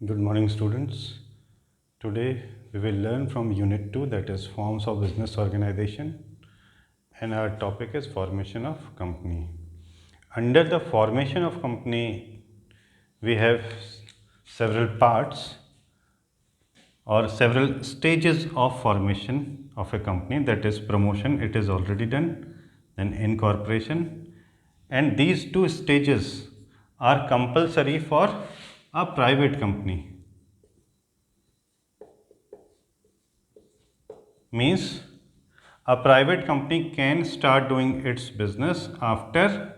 Good morning, students. Today we will learn from Unit 2, that is Forms of Business Organization, and our topic is Formation of Company. Under the formation of company, we have several parts or several stages of formation of a company. That is promotion, it is already done, then incorporation, and these two stages are compulsory for a private company. Means a private company can start doing its business after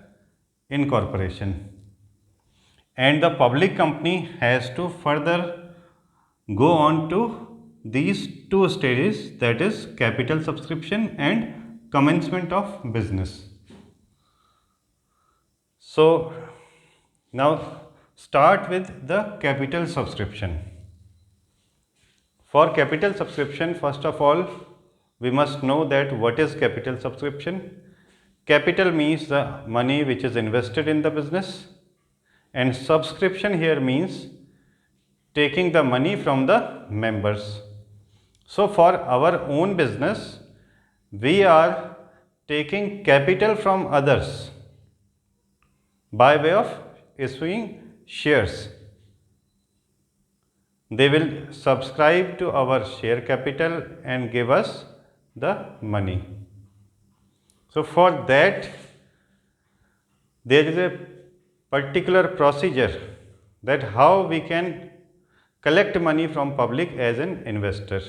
incorporation, and the public company has to further go on to these two stages, that is capital subscription and commencement of business. So now start with the capital subscription. For capital subscription, first of all, we must know that what is capital subscription. Capital means the money which is invested in the business, and subscription here means taking the money from the members. So for our own business, we are taking capital from others by way of issuing shares. They will subscribe to our share capital and give us the money. So for that, there is a particular procedure that how we can collect money from public as an investor.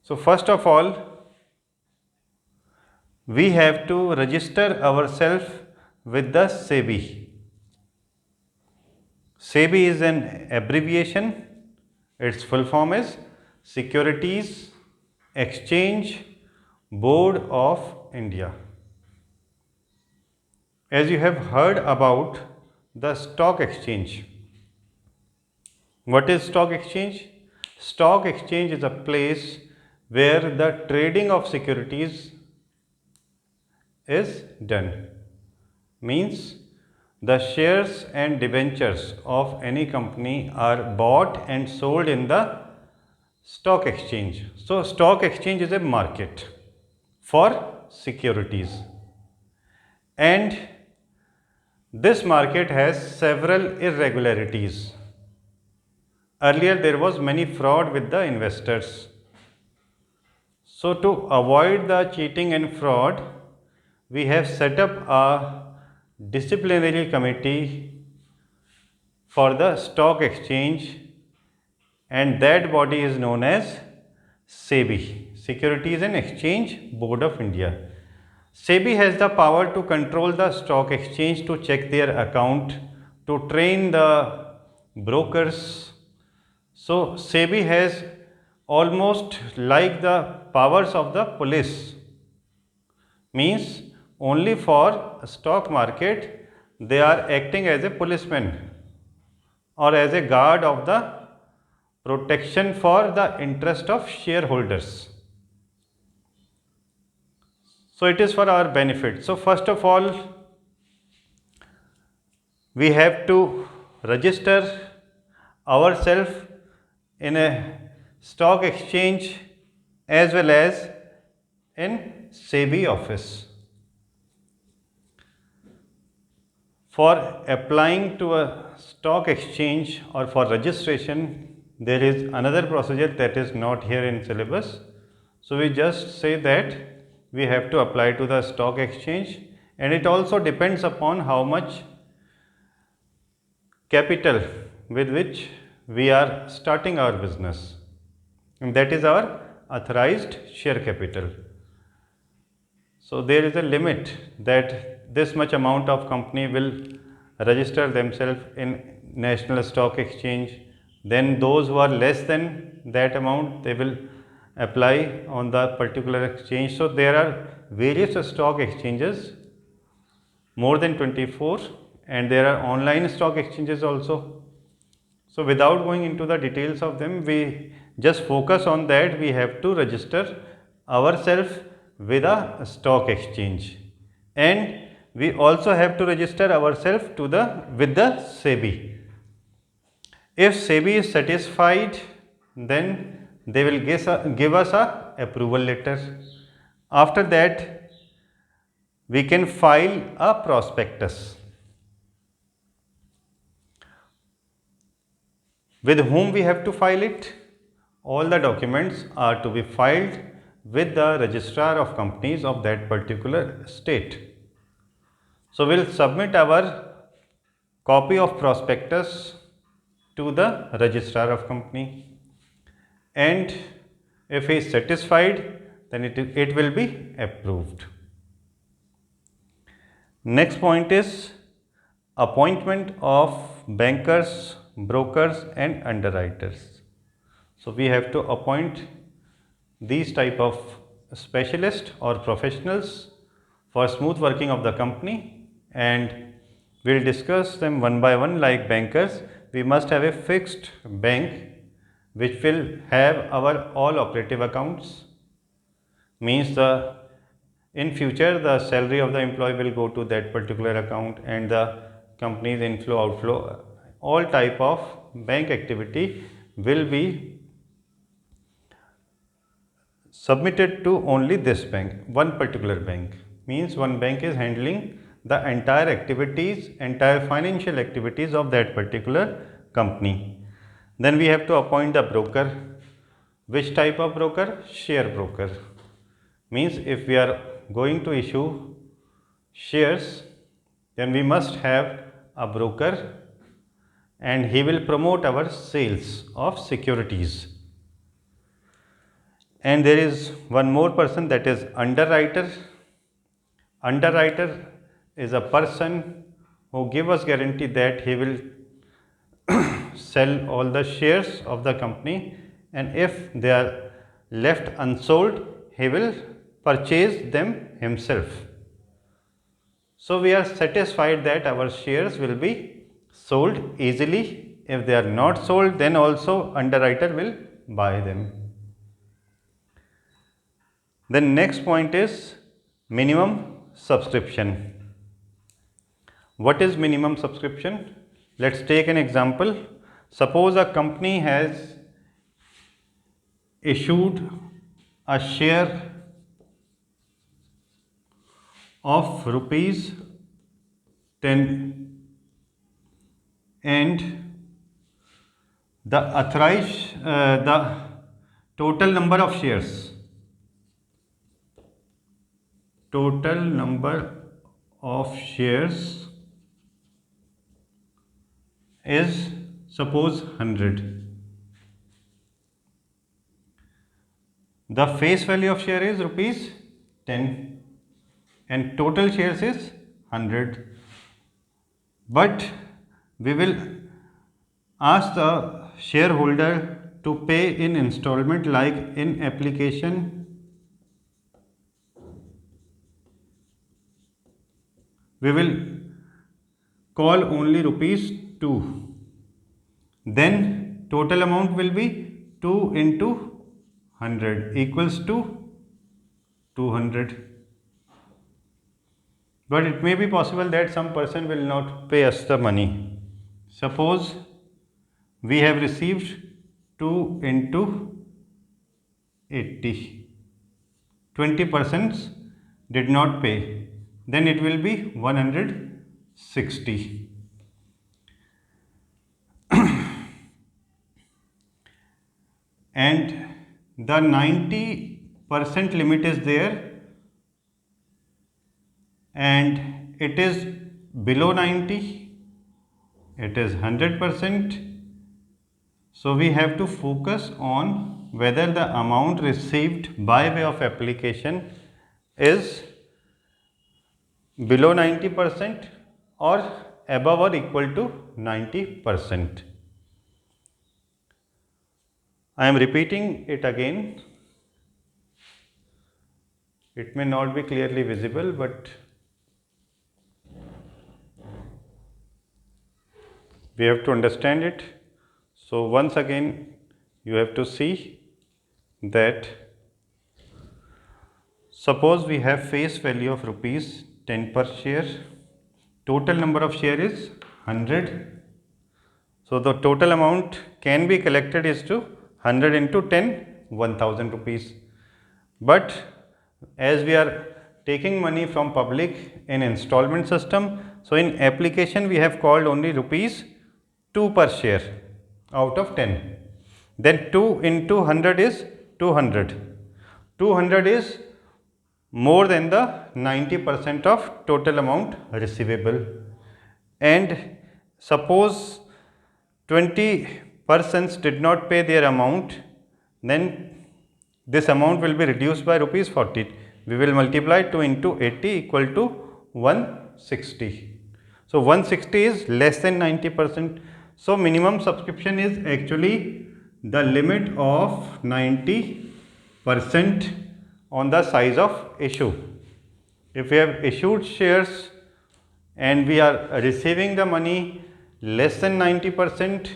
So first of all, we have to register ourselves with the SEBI. SEBI is an abbreviation. Its full form is Securities Exchange Board of India. As you have heard about the stock exchange. What is stock exchange? Stock exchange is a place where the trading of securities is done. Means the shares and debentures of any company are bought and sold in the stock exchange. So stock exchange is a market for securities, and this market has several irregularities. Earlier there was many fraud with the investors. So to avoid the cheating and fraud, we have set up a disciplinary committee for the stock exchange, and that body is known as SEBI, Securities and Exchange Board of India. SEBI has the power to control the stock exchange, to check their account, to train the brokers. So SEBI has almost like the powers of the police. Means only for stock market they are acting as a policeman or as a guard of the protection for the interest of shareholders. So it is for our benefit. So first of all, we have to register ourselves in a stock exchange as well as in SEBI office. For applying to a stock exchange or for registration, there is another procedure that is not here in syllabus. So we just say that we have to apply to the stock exchange, and it also depends upon how much capital with which we are starting our business, and that is our authorized share capital. So there is a limit that this much amount of company will register themselves in National Stock Exchange. Then those who are less than that amount, they will apply on the particular exchange. So there are various stock exchanges, more than 24, and there are online stock exchanges also. So without going into the details of them, we just focus on that we have to register ourselves with a stock exchange, and we also have to register ourselves to the with the SEBI. If SEBI is satisfied, then they will give us a approval letter. After that, we can file a prospectus. With whom we have to file it? All the documents are to be filed with the registrar of companies of that particular state. So we'll submit our copy of prospectus to the registrar of company, and if he is satisfied, then it will be approved. Next point is appointment of bankers, brokers and underwriters. So we have to appoint these type of specialists or professionals for smooth working of the company, and we'll discuss them one by one. Like bankers, we must have a fixed bank which will have our all operative accounts, means in future the salary of the employee will go to that particular account, and the company's inflow outflow, all type of bank activity will be submitted to only this bank. One particular bank, means one bank is handling the entire activities, entire financial activities of that particular company. Then we have to appoint the broker. Which type of broker? Share broker. Means if we are going to issue shares, then we must have a broker, and he will promote our sales of securities. And there is one more person, that is underwriter. Underwriter is a person who gives us guarantee that he will sell all the shares of the company, and if they are left unsold, he will purchase them himself. So we are satisfied that our shares will be sold easily. If they are not sold, then also underwriter will buy them. The next point is minimum subscription. What is minimum subscription? Let's take an example. Suppose a company has issued a share of rupees 10, and the authorized the total number of shares is suppose 100. The face value of share is rupees 10 and total shares is 100, but we will ask the shareholder to pay in installment, like in application we will call only rupees 2, then total amount will be 2 into 100 equals to 200. But it may be possible that some person will not pay us the money. Suppose we have received 2 into 80, 20% did not pay, then it will be 160. And the 90% limit is there, and it is below 90, it is 100%. So we have to focus on whether the amount received by way of application is below 90% or above or equal to 90%. I am repeating it again. It may not be clearly visible, but we have to understand it. So once again, you have to see that suppose we have face value of rupees 10 per share, total number of share is 100. So the total amount can be collected is to 100 into 10, 1000 rupees. But as we are taking money from public in installment system, so in application we have called only rupees 2 per share out of 10. Then 2 into 100 is 200. 200 is more than the 90% of total amount receivable. And suppose 20 persons did not pay their amount, then this amount will be reduced by rupees 40. We will multiply 2 into 80 equal to 160. So 160 is less than 90%. So minimum subscription is actually the limit of 90% on the size of issue. If we have issued shares and we are receiving the money less than 90%,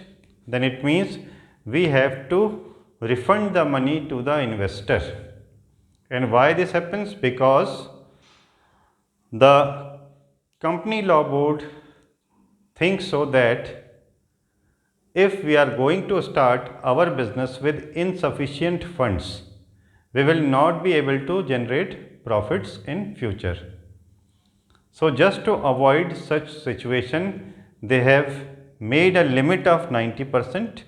then it means we have to refund the money to the investor. And why this happens? Because the company law board thinks so that if we are going to start our business with insufficient funds, we will not be able to generate profits in future. So just to avoid such situation, they have made a limit of 90%,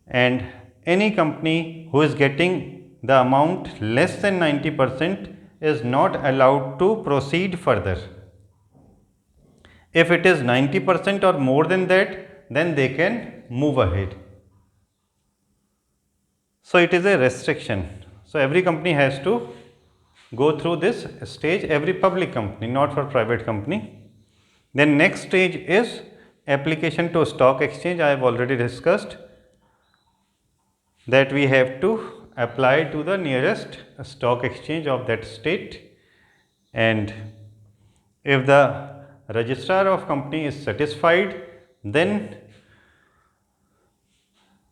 and any company who is getting the amount less than 90% is not allowed to proceed further. If it is 90% or more than that, then they can move ahead. So it is a restriction. So every company has to go through this stage, every public company, not for private company. Then next stage is application to stock exchange. I have already discussed that we have to apply to the nearest stock exchange of that state, and if the registrar of company is satisfied, then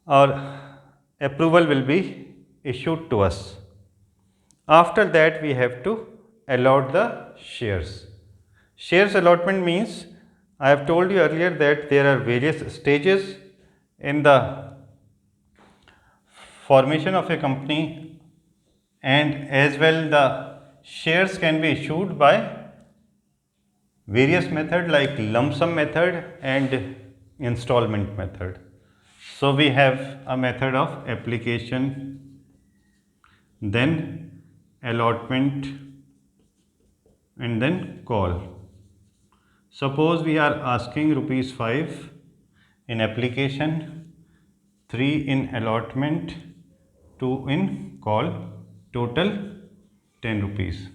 our approval will be issued to us. After that, we have to allot the shares. Shares allotment means, I have told you earlier that there are various stages in the formation of a company, and as well the shares can be issued by various method like lump sum method and installment method. So we have a method of application, then allotment, and then call. Suppose we are asking rupees 5 in application, 3 in allotment, 2 in call, total 10 rupees.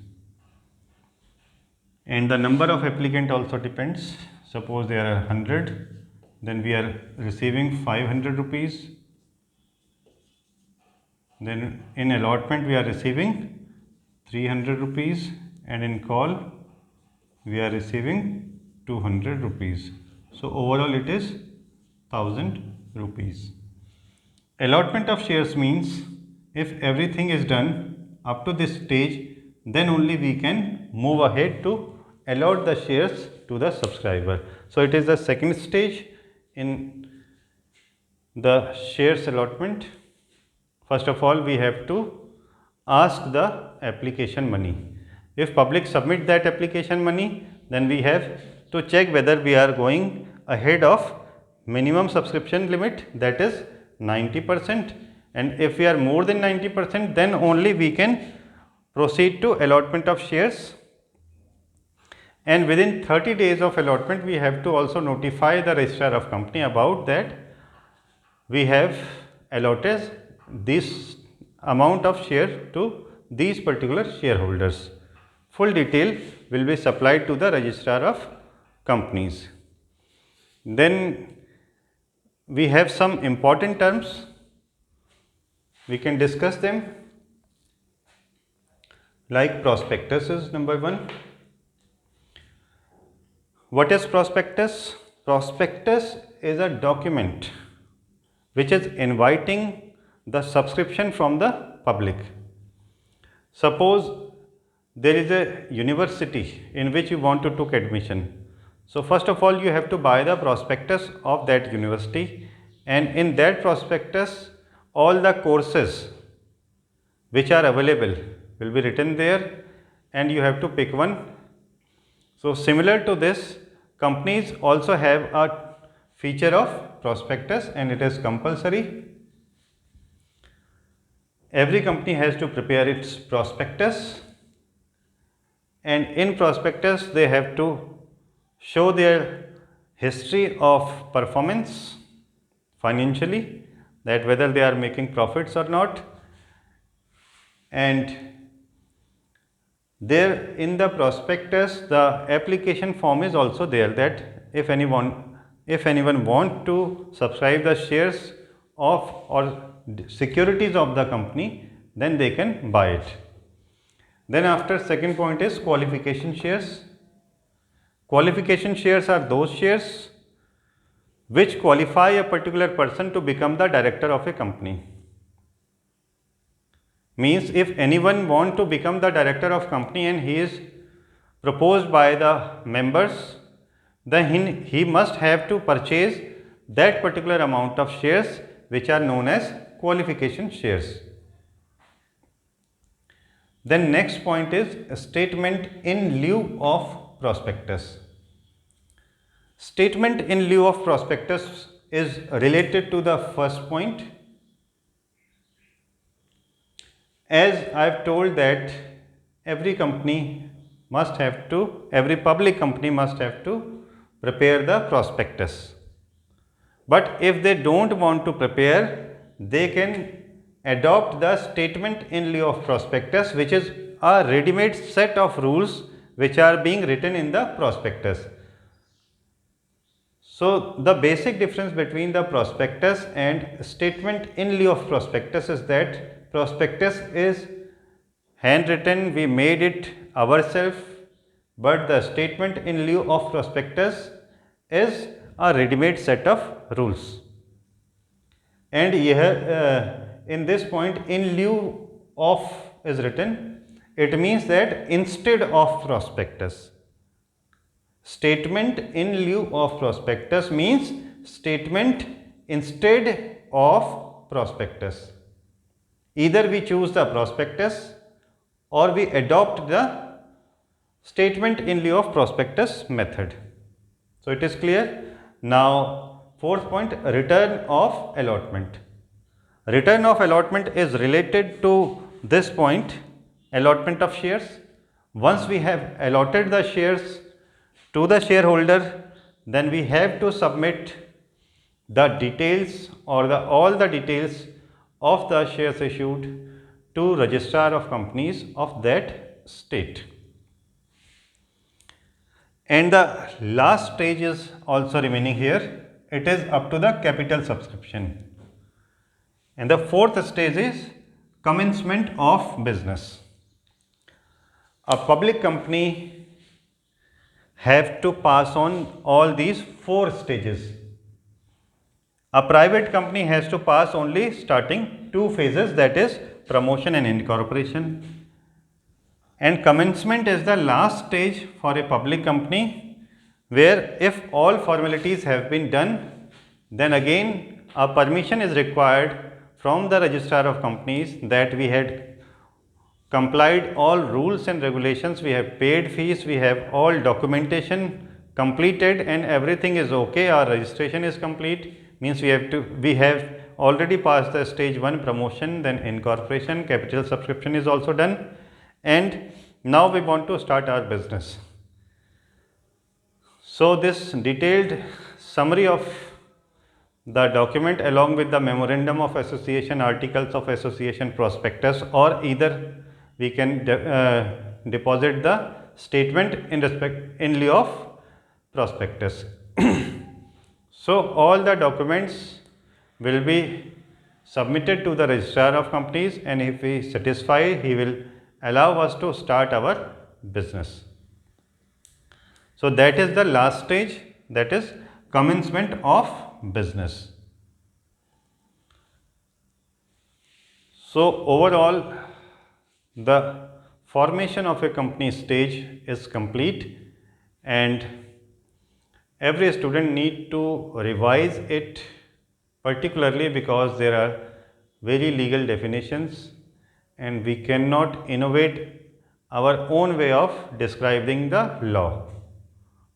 And the number of applicant also depends. Suppose there are 100, then we are receiving 500 rupees. Then in allotment we are receiving 300 rupees, and in call we are receiving 200 rupees. So overall it is 1000 rupees. Allotment of shares means if everything is done up to this stage, then only we can move ahead to allot the shares to the subscriber. So it is the second stage in the shares allotment. First of all, we have to ask the application money. If public submit that application money, then we have to check whether we are going ahead of minimum subscription limit, that is 90%, and if we are more than 90%, then only we can proceed to allotment of shares. And within 30 days of allotment, we have to also notify the registrar of company about that we have allotted this amount of share to these particular shareholders. Full detail will be supplied to the registrar of companies. Then we have some important terms, we can discuss them, like prospectus is number 1. What is prospectus? Prospectus is a document which is inviting the subscription from the public. Suppose there is a university in which you want to take admission. So first of all, you have to buy the prospectus of that university, and in that prospectus all the courses which are available will be written there, and you have to pick one. So similar to this, companies also have a feature of prospectus, and it is compulsory. Every company has to prepare its prospectus, and in prospectus they have to show their history of performance financially, that whether they are making profits or not. And there in the prospectus the application form is also there, that if anyone want to subscribe the shares of or securities of the company, then they can buy it. Then after, second point is qualification shares. Qualification shares are those shares which qualify a particular person to become the director of a company. Means if anyone want to become the director of company and he is proposed by the members, then he must have to purchase that particular amount of shares which are known as qualification shares. Then next point is statement in lieu of prospectus. Statement in lieu of prospectus is related to the first point. As I have told that every public company must have to prepare the prospectus. But if they don't want to prepare, they can adopt the statement in lieu of prospectus, which is a ready-made set of rules which are being written in the prospectus. So the basic difference between the prospectus and statement in lieu of prospectus is that prospectus is handwritten, we made it ourselves, but the statement in lieu of prospectus is a ready-made set of rules. And here in this point, in lieu of is written, it means that instead of prospectus. Statement in lieu of prospectus means statement instead of prospectus. Either we choose the prospectus or we adopt the statement in lieu of prospectus method. So it is clear. Now fourth point, return of allotment. Return of allotment is related to this point, allotment of shares. Once we have allotted the shares to the shareholder, then we have to submit the details or all the details of the shares issued to registrar of companies of that state. And the last stage is also remaining here. It is up to the capital subscription. And the fourth stage is commencement of business. A public company have to pass on all these four stages. A private company has to pass only starting two phases, that is promotion and incorporation. And commencement is the last stage for a public company, where if all formalities have been done, then again a permission is required from the registrar of companies that we had complied all rules and regulations, we have paid fees, we have all documentation completed and everything is okay, our registration is complete, means we have already passed the stage 1 promotion, then incorporation, capital subscription is also done, and now we want to start our business. So this detailed summary of the document along with the memorandum of association, articles of association, prospectus, or either we can deposit the statement in lieu of prospectus. So all the documents will be submitted to the registrar of companies, and if we satisfy, he will allow us to start our business. So that is the last stage, that is commencement of business. So overall, the formation of a company stage is complete, and every student need to revise it, particularly because there are very legal definitions and we cannot innovate our own way of describing the law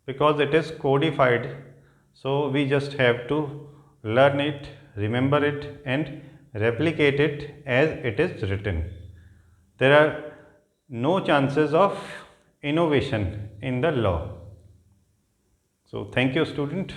because it is codified. So we just have to learn it, remember it and replicate it as it is written. There are no chances of innovation in the law. So thank you, student.